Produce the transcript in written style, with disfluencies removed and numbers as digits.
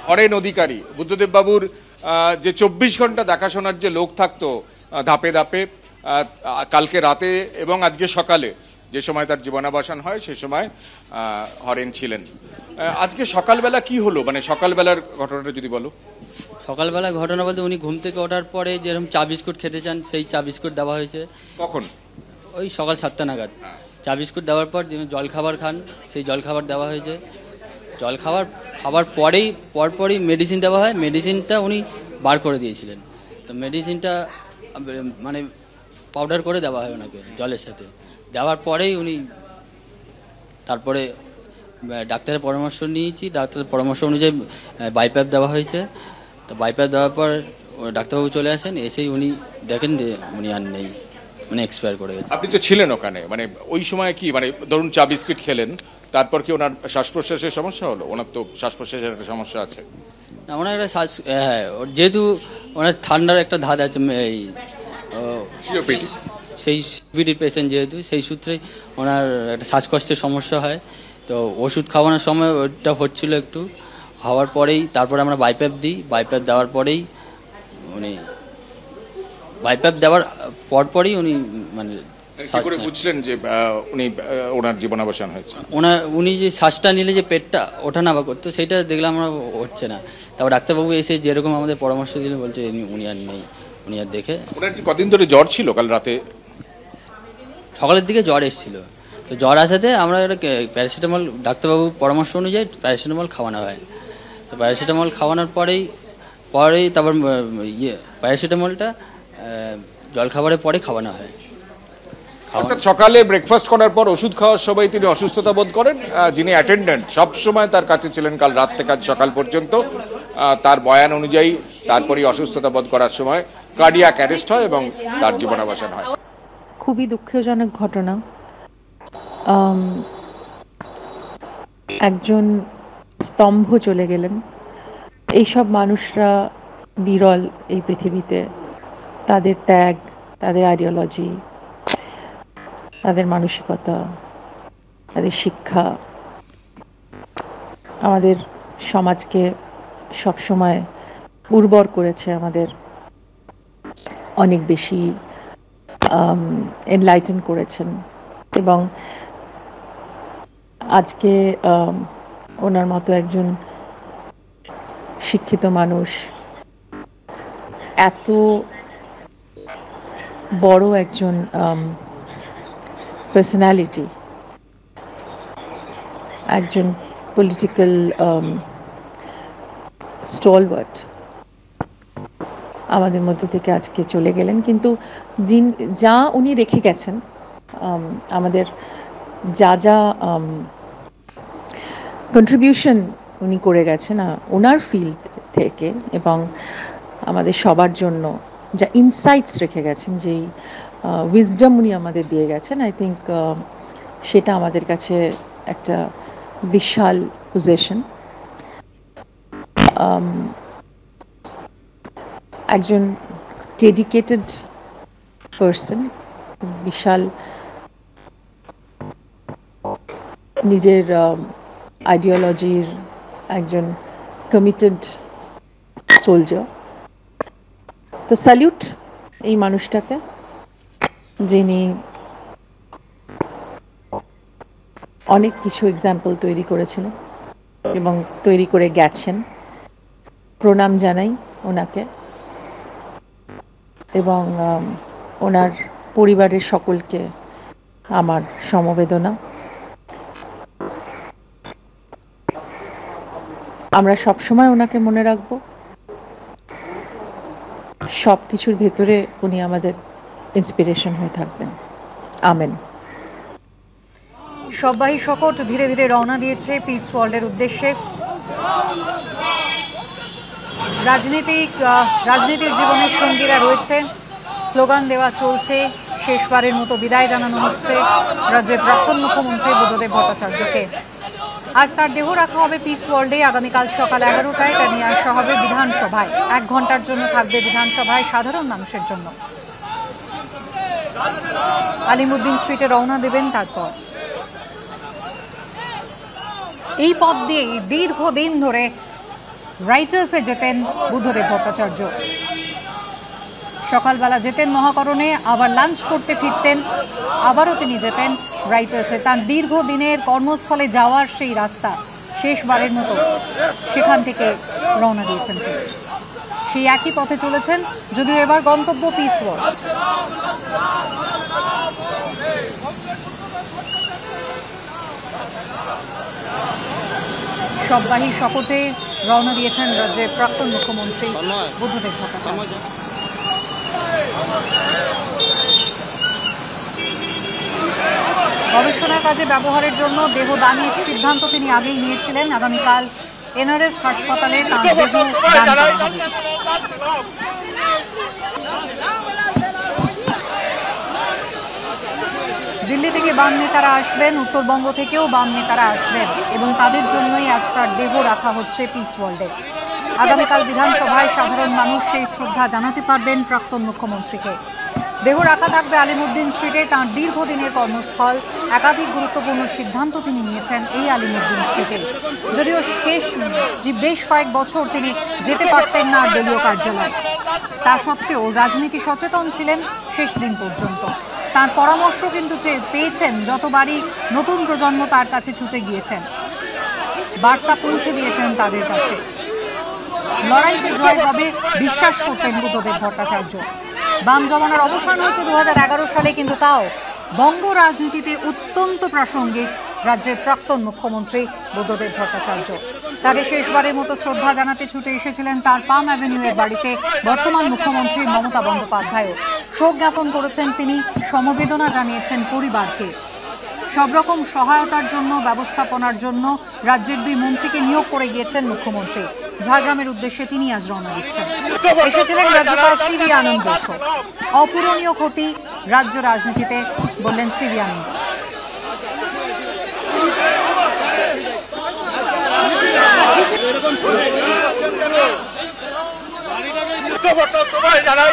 Horn অধিকারী, বুদ্ধদেব বাবুর যে 24 ঘন্টা দেখাশোনার যে লোক থাকতো ধাপে ধাপে, কালকে রাতে এবং আজকে সকালে যে সময় তার জীবনাবসান হয় সে সময় হরেন ছিলেন। আজকে সকালবেলা কি হলো, মানে সকালবেলার ঘটনাটা যদি বলো। সকালবেলা ঘটনা বলতে উনি ঘুম থেকে ওঠার পরে যেরকম চা বিস্কুট খেতে চান সেই চা বিস্কুট দেওয়া হয়েছে। কখন? ওই সকাল 7টা নাগাদ চা বিস্কুট দেওয়ার পর জল খাবার খান, সেই জল খাবার দেওয়া হয়েছে। জল খাবার পরপরই মেডিসিন দেওয়া হয়। মেডিসিনটা উনি বার করে দিয়েছিলেন, তো মেডিসিনটা মানে পাউডার করে দেওয়া হয় ওনাকে জলের সাথে। দেওয়ার পরেই উনি তারপরে ডাক্তারের পরামর্শ নিয়েছি, ডাক্তারের পরামর্শ অনুযায়ী বাইপ্যাপ দেওয়া হয়েছে। তো বাইপ্যাপ দেওয়ার পর ডাক্তারবাবু চলে আসেন, এসেই উনি দেখেন যে উনি আর নেই, মানে এক্সপায়ার করে গেছে। আপনি তো ছিলেন ওখানে, মানে ওই সময় কি মানে ধরুন চা বিস্কিট খেলেন, তারপর কি ওনার শ্বাস প্রশ্বাসের সমস্যা হলো? ওনার তো শ্বাস প্রশ্বাসের একটা সমস্যা আছে না, ওনার একটা শ্বাস, হ্যাঁ, যেহেতু ওনার ঠান্ডার একটা ধাত আছে, এই সিওপিডি, সেই সিপিডির পেশেন্ট যেহেতু, সেই সূত্রেই ওনার একটা শ্বাসকষ্টের সমস্যা হয়। তো ওষুধ খাওয়ানোর সময় ওটা হচ্ছিল একটু, হওয়ার পরেই তারপরে আমরা বাইপ্যাপ দিই। বাইপ্যাপ দেওয়ার পরেই উনি বাইপ্যাপ দেওয়ার পরপরই উনি মানে বুঝলেন যে উনি ওনার জীবনাবসান হয়েছে। উনি যে শ্বাসটা নিলে যে পেটটা ওঠা নামা করতো, সেটা দেখলাম আমরা হচ্ছে না। তারপর ডাক্তারবাবু এসে যেরকম আমাদের পরামর্শ দিলেন, বলছে উনি আর নেই, উনি আর দেখে। ওনার কি কদিন ধরে জ্বর ছিল? কাল রাতে সকালের দিকে জ্বর এসেছিল, তো জ্বর আসাতে আমরা একটা প্যারাসিটামল, ডাক্তারবাবুর পরামর্শ অনুযায়ী প্যারাসিটামল খাওয়ানো হয়। তো প্যারাসিটামল খাওয়ানোর পরেই তারপর প্যারাসিটামলটা জলখাবারের পরে খাওয়ানো হয়। অর্থাৎ সকালে ব্রেকফাস্ট করার পর ওষুধ খাওয়ার সময় তিনি অসুস্থতা বোধ করেন। যিনি অ্যাটেন্ডেন্ট সব সময় তার কাছে ছিলেন কাল রাত থেকে আজ সকাল পর্যন্ত, তার বয়ান অনুযায়ী তারপরই অসুস্থতা বোধ করার সময় কার্ডিয়াক অ্যারেস্ট হয় এবং তার জীবনাবসান হয়। খুবই দুঃখজনক ঘটনা। একজন স্তম্ভ চলে গেলেন। এইসব মানুষরা বিরল এই পৃথিবীতে। তাদের ত্যাগ, তাদের আইডিওলজি, তাদের মানসিকতা, তাদের শিক্ষা আমাদের সমাজকে সবসময় উর্বর করেছে, আমাদের অনেক বেশি এনলাইটেন করেছেন। এবং আজকে ওনার মতো একজন শিক্ষিত মানুষ, এত বড় একজন পার্সোনালিটি, একজন পলিটিক্যাল স্টলওয়ার্ট আমাদের মধ্যে থেকে আজকে চলে গেলেন। কিন্তু যা উনি রেখে গেছেন, আমাদের যা যা কন্ট্রিবিউশন উনি করে গেছেন ওনার ফিল্ড থেকে, এবং আমাদের সবার জন্য যা ইনসাইটস রেখে গেছেন, যেই উইজডম উনি আমাদের দিয়ে গেছেন, আই থিঙ্ক সেটা আমাদের কাছে একটা বিশাল পজেশন। একজন ডেডিকেটেড পার্সন, বিশাল নিজের আইডিওলজির একজন কমিটেড সোলজার। তো স্যালিউট এই মানুষটাকে, যিনি অনেক কিছু এক্সাম্পল তৈরি করেছিলেন এবং তৈরি করে গেছেন। প্রণাম জানাই ওনাকে এবং ওনার পরিবারের সকলকে আমার সমবেদনা। আমরা সবসময় ওনাকে মনে রাখব। সব কিছুর ভেতরে উনি আমাদের ইন্সপিরেশন হয়ে থাকবেন। আমেন। সববাহী শকট ধীরে ধীরে রওনা দিয়েছে পিস ওয়ার্ল্ডের উদ্দেশ্যে। রাজনীতির জীবনের সঙ্গীরা রয়েছে, স্লোগান দেওয়া চলছে, শেষবারের মতো বিদায় জানানো হচ্ছে রাজ্যের প্রাক্তন মুখ্যমন্ত্রী বুদ্ধদেব ভট্টাচার্যকে। আজ তার দেহ রাখা হবে পিস ওয়ার্ল্ডে। আগামীকাল সকাল 11টায় তা নিয়ে আসা হবে বিধানসভায়। 1 ঘন্টার জন্য থাকবে বিধানসভায় সাধারণ মানুষের জন্য। আলিমুদ্দিন স্ট্রিটে রওনা দেবেন তারপর। এই পথ দিয়েই দীর্ঘদিন ধরে রাইটার্সে যেতেন বুদ্ধদেব ভট্টাচার্য। সকালবেলা যেতেন মহাকরণে, আবার লাঞ্চ করতে ফিরতেন, আবারও তিনি যেতেন রাইটার্সে। তার দীর্ঘদিনের কর্মস্থলে যাওয়ার সেই রাস্তা শেষবারের মতো সেখান থেকে রওনা দিয়েছেন তিনি। সেই একই পথে চলেছেন, যদিও এবার গন্তব্য পিস ওয়ার্ল্ড। সববাহী শপথে রওনা দিয়েছেন রাজ্যের প্রাক্তন মুখ্যমন্ত্রী বুদ্ধদেব ভট্টাচার্য। গবেষণা কাজে ব্যবহারের জন্য দেহ দানের সিদ্ধান্ত তিনি আগেই নিয়েছিলেন। আগামীকাল এনআরএস হাসপাতালে তাঁর দেহ দান করা হবে। দিল্লি থেকে বাম নেতারা আসবেন, উত্তরবঙ্গ থেকেও বাম নেতারা আসবেন এবং তাদের জন্যই আজ তার দেহ রাখা হচ্ছে পিস ওয়ার্ল্ডে। আগামীকাল বিধানসভায় সাধারণ মানুষ সেই শ্রদ্ধা জানাতে পারবেন প্রাক্তন মুখ্যমন্ত্রীকে। দেহ রাখা থাকবে আলিমুদ্দিন স্ট্রিটে, তাঁর দীর্ঘদিনের কর্মস্থল। একাধিক গুরুত্বপূর্ণ সিদ্ধান্ত তিনি নিয়েছেন এই আলিমুদ্দিন স্ট্রিটে। যদিও বেশ কয়েক বছর তিনি যেতে পারতেন না দলীয় কার্যালয়ে, তা সত্ত্বেও রাজনীতি সচেতন ছিলেন শেষ দিন পর্যন্ত। তার পরামর্শ কিন্তু পেয়েছেন যতবারই নতুন প্রজন্ম তার কাছে ছুটে গিয়েছেন, বার্তা পৌঁছে দিয়েছেন তাদের কাছে। লড়াইতে জয় হবে বিশ্বাস করতেন বুদ্ধদেব ভট্টাচার্য। বাম জমানার অবসান হয়েছে 2011 সালে, কিন্তু তাও বঙ্গ রাজনীতিতে অত্যন্ত প্রাসঙ্গিক রাজ্যের প্রাক্তন মুখ্যমন্ত্রী বুদ্ধদেব ভট্টাচার্য। তাকে শেষবারের মতো শ্রদ্ধা জানাতে ছুটে এসেছিলেন তার পাম অ্যাভিনিউয়ের বাড়িতে বর্তমান মুখ্যমন্ত্রী মমতা বন্দ্যোপাধ্যায়ও। শোক জ্ঞাপন করেছেন তিনি, সমবেদনা জানিয়েছেন পরিবারকে। সব রকম সহায়তার জন্য, ব্যবস্থাপনার জন্য রাজ্যের 2 মন্ত্রীকে নিয়োগ করে গিয়েছেন মুখ্যমন্ত্রী। ঝাড়গ্রামের উদ্দেশ্যে তিনি আজ রওনা দিচ্ছেন। এসেছিলেন রাজ্যপাল সিভি আনন্দ বোস। অপূরণীয় ক্ষতি রাজ্য রাজনীতিতে, বললেন সিভি আনন্দ বোস। জানাই